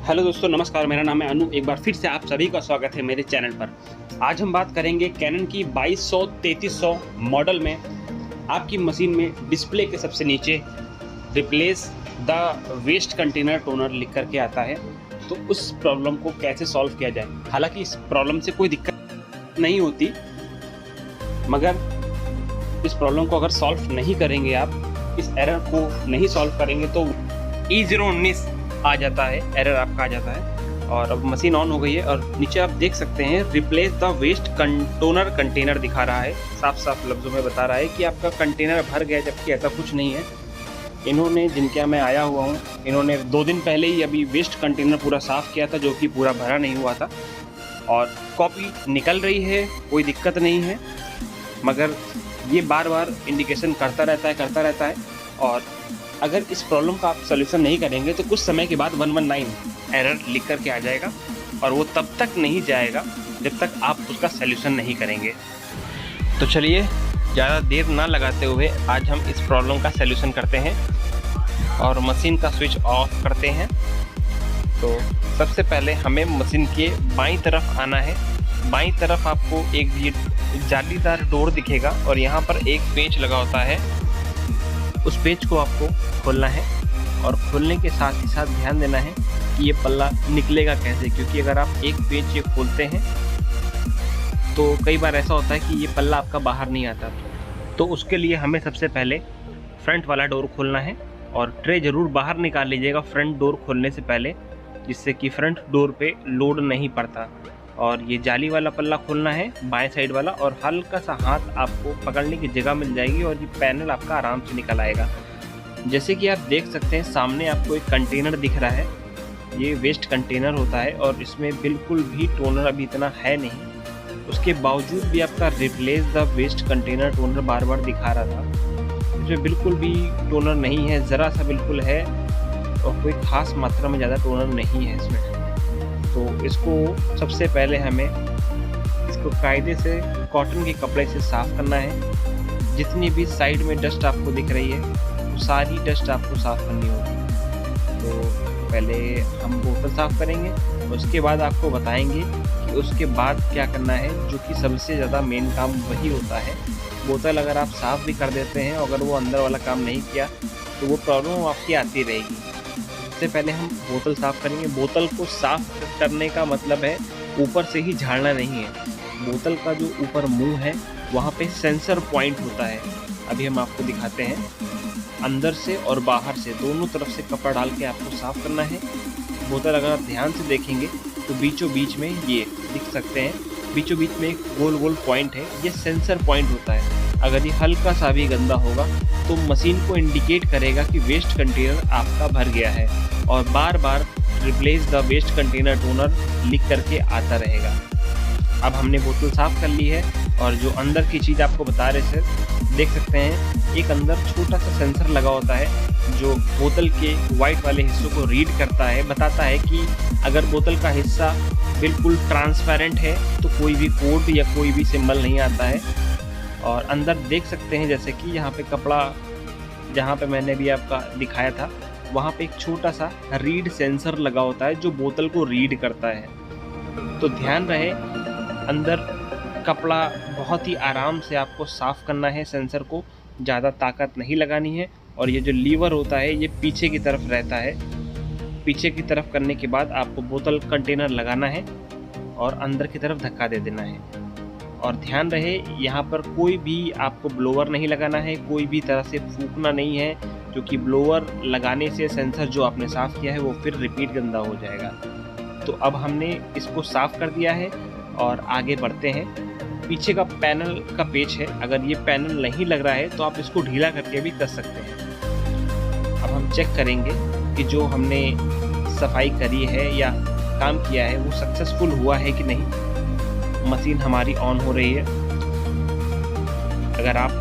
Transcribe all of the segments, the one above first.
Hello दोस्तों, नमस्कार। मेरा नाम है अनु। एक बार फिर से आप सभी का स्वागत है मेरे चैनल पर। आज हम बात करेंगे कैनन की 2200-3300 मॉडल में आपकी मशीन में डिस्प्ले के सबसे नीचे replace the waste container toner लिख करके आता है। तो उस प्रॉब्लम को कैसे सॉल्व किया जाए। हालांकि इस प्रॉब्लम से कोई दिक्कत नहीं होती, मगर इस प्रॉब्लम को अगर सॉल्व नहीं करेंगे, आप इस एरर को नहीं सॉल्व करेंगे तो E019 आ जाता है, एरर आपका आ जाता है। और अब मशीन ऑन हो गई है और नीचे आप देख सकते हैं replace the waste toner container दिखा रहा है। साफ साफ लफ्ज़ों में बता रहा है कि आपका कंटेनर भर गया, जबकि ऐसा कुछ नहीं है। इन्होंने, जिनके मैं आया हुआ हूँ, इन्होंने 2 दिन पहले ही अभी वेस्ट कंटेनर पूरा साफ़ किया था, जो कि पूरा भरा नहीं हुआ था। और कॉपी निकल रही है, कोई दिक्कत नहीं है, मगर ये बार बार इंडिकेशन करता रहता है। और अगर इस प्रॉब्लम का आप सोल्यूशन नहीं करेंगे तो कुछ समय के बाद 119 एरर लिख करके आ जाएगा, और वो तब तक नहीं जाएगा जब तक आप उसका सोल्यूशन नहीं करेंगे। तो चलिए ज़्यादा देर ना लगाते हुए आज हम इस प्रॉब्लम का सोल्यूशन करते हैं और मशीन का स्विच ऑफ करते हैं। तो सबसे पहले हमें मशीन के बाईं तरफ आना है। बाईं तरफ आपको एक ये जालीदार डोर दिखेगा और यहाँ पर एक पेच लगा होता है। उस पेज को आपको खोलना है और खोलने के साथ ही साथ ध्यान देना है कि ये पल्ला निकलेगा कैसे, क्योंकि अगर आप एक पेज ये खोलते हैं तो कई बार ऐसा होता है कि ये पल्ला आपका बाहर नहीं आता। तो उसके लिए हमें सबसे पहले फ्रंट वाला डोर खोलना है और ट्रे ज़रूर बाहर निकाल लीजिएगा फ्रंट डोर खोलने से पहले, जिससे कि फ्रंट डोर पे लोड नहीं पड़ता। और ये जाली वाला पल्ला खोलना है, बाएं साइड वाला, और हल्का सा हाथ आपको पकड़ने की जगह मिल जाएगी और ये पैनल आपका आराम से निकल आएगा। जैसे कि आप देख सकते हैं सामने आपको एक कंटेनर दिख रहा है। ये वेस्ट कंटेनर होता है और इसमें बिल्कुल भी टोनर अभी इतना है नहीं। उसके बावजूद भी आपका replace the waste container toner बार बार दिखा रहा था। इसमें बिल्कुल भी टोनर नहीं है, ज़रा सा बिल्कुल है, और कोई ख़ास मात्रा में ज़्यादा टोनर नहीं है इसमें। तो इसको सबसे पहले हमें इसको कायदे से कॉटन के कपड़े से साफ़ करना है। जितनी भी साइड में डस्ट आपको दिख रही है वो सारी डस्ट आपको साफ़ करनी होगी। तो पहले हम बोतल साफ़ करेंगे, उसके बाद आपको बताएंगे कि उसके बाद क्या करना है, जो कि सबसे ज़्यादा मेन काम वही होता है। बोतल अगर आप साफ़ भी कर देते हैं, अगर वो अंदर वाला काम नहीं किया तो वो प्रॉब्लम आपकी आती रहेगी। सबसे पहले हम बोतल साफ़ करेंगे। बोतल को साफ़ करने का मतलब है ऊपर से ही झाड़ना नहीं है। बोतल का जो ऊपर मुंह है वहाँ पे सेंसर पॉइंट होता है। अभी हम आपको दिखाते हैं। अंदर से और बाहर से दोनों तरफ से कपड़ा डाल के आपको साफ़ करना है। बोतल अगर आप ध्यान से देखेंगे तो बीचों बीच में ये दिख सकते हैं, बीचों बीच में एक गोल गोल पॉइंट है, ये सेंसर पॉइंट होता है। अगर ये हल्का सा भी गंदा होगा तो मशीन को इंडिकेट करेगा कि वेस्ट कंटेनर आपका भर गया है, और बार बार replace the waste container toner लिख करके आता रहेगा। अब हमने बोतल साफ़ कर ली है और जो अंदर की चीज़ आपको बता रहे थे, देख सकते हैं एक अंदर छोटा सा सेंसर लगा होता है जो बोतल के वाइट वाले हिस्सों को रीड करता है, बताता है कि अगर बोतल का हिस्सा बिल्कुल ट्रांसपेरेंट है तो कोई भी कोड या कोई भी सिंबल नहीं आता है। और अंदर देख सकते हैं जैसे कि यहाँ पे कपड़ा, जहाँ पे मैंने भी आपका दिखाया था, वहाँ पे एक छोटा सा रीड सेंसर लगा होता है जो बोतल को रीड करता है। तो ध्यान रहे, अंदर कपड़ा बहुत ही आराम से आपको साफ़ करना है, सेंसर को ज़्यादा ताकत नहीं लगानी है। और ये जो लीवर होता है ये पीछे की तरफ रहता है। पीछे की तरफ करने के बाद आपको बोतल कंटेनर लगाना है और अंदर की तरफ धक्का दे देना है। और ध्यान रहे यहाँ पर कोई भी आपको ब्लोअर नहीं लगाना है, कोई भी तरह से फूकना नहीं है, क्योंकि ब्लोअर लगाने से सेंसर जो आपने साफ़ किया है वो फिर रिपीट गंदा हो जाएगा। तो अब हमने इसको साफ़ कर दिया है और आगे बढ़ते हैं। पीछे का पैनल का पेच है, अगर ये पैनल नहीं लग रहा है तो आप इसको ढीला करके भी कर सकते हैं। अब हम चेक करेंगे कि जो हमने सफाई करी है या काम किया है वो सक्सेसफुल हुआ है कि नहीं। मशीन हमारी ऑन हो रही है। अगर आप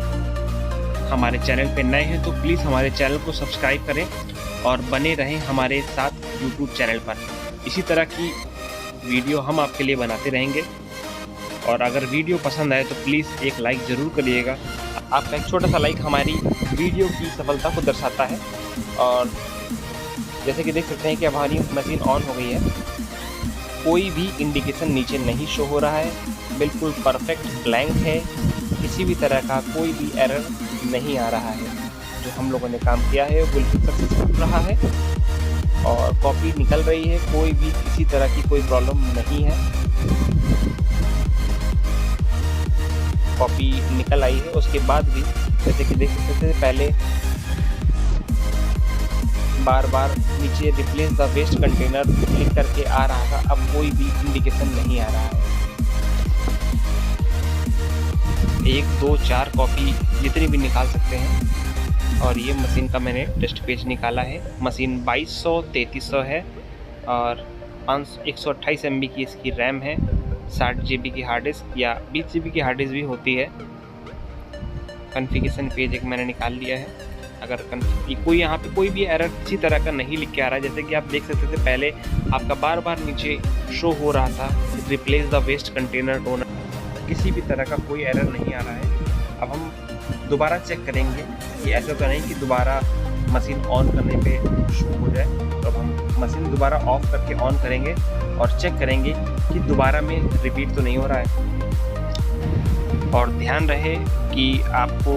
हमारे चैनल पे नए हैं तो प्लीज़ हमारे चैनल को सब्सक्राइब करें और बने रहें हमारे साथ यूट्यूब चैनल पर। इसी तरह की वीडियो हम आपके लिए बनाते रहेंगे। और अगर वीडियो पसंद आए तो प्लीज़ एक लाइक ज़रूर करिएगा। आपका एक छोटा सा लाइक हमारी वीडियो की सफलता को दर्शाता है। और जैसे कि देख सकते हैं कि अब हमारी मशीन ऑन हो गई है। कोई भी इंडिकेशन नीचे नहीं शो हो रहा है, बिल्कुल परफेक्ट ब्लैंक है, किसी भी तरह का कोई भी एरर नहीं आ रहा है। जो हम लोगों ने काम किया है वो बिल्कुल सक्सेसफुल रहा है और कॉपी निकल रही है, कोई भी किसी तरह की कोई प्रॉब्लम नहीं है। कॉपी निकल आई है, उसके बाद भी जैसे कि देख सकते थे पहले बार बार नीचे replace the waste container click करके आ रहा था, अब कोई भी इंडिकेशन नहीं आ रहा है। 1 2 4 कॉपी जितनी भी निकाल सकते हैं। और ये मशीन का मैंने टेस्ट पेज निकाला है। मशीन 2200 3300 है और 128 MB की इसकी रैम है, 60 GB की हार्ड डिस्क या 20 GB की हार्ड डिस्क भी होती है। कॉन्फ़िगरेशन पेज एक मैंने निकाल लिया है। अगर कोई यहाँ पे कोई भी एरर किसी तरह का नहीं लिख के आ रहा है, जैसे कि आप देख सकते थे पहले आपका बार बार नीचे शो हो रहा था replace the waste container toner, किसी भी तरह का कोई एरर नहीं आ रहा है। अब हम दोबारा चेक करेंगे कि ऐसा तो नहीं कि दोबारा मशीन ऑन करने पे शो हो जाए। तो अब हम मशीन दोबारा ऑफ करके ऑन करेंगे और चेक करेंगे कि दोबारा में रिपीट तो नहीं हो रहा है। और ध्यान रहे कि आपको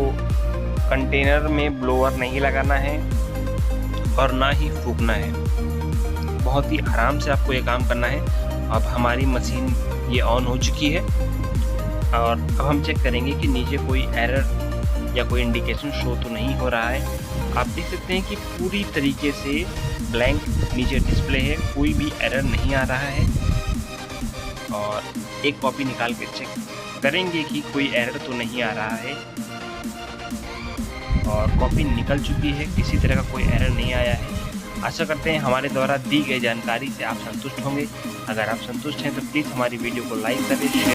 कंटेनर में ब्लोअर नहीं लगाना है और ना ही फूकना है, बहुत ही आराम से आपको ये काम करना है। अब हमारी मशीन ये ऑन हो चुकी है और अब हम चेक करेंगे कि नीचे कोई एरर या कोई इंडिकेशन शो तो नहीं हो रहा है। आप देख सकते हैं कि पूरी तरीके से ब्लैंक नीचे डिस्प्ले है, कोई भी एरर नहीं आ रहा है। और एक कॉपी निकाल के चेक करेंगे कि कोई एरर तो नहीं आ रहा है और कॉपी निकल चुकी है, किसी तरह का कोई एरर नहीं आया है। आशा करते हैं हमारे द्वारा दी गई जानकारी से आप संतुष्ट होंगे। अगर आप संतुष्ट हैं तो प्लीज़ हमारी वीडियो को लाइक करें, शेयर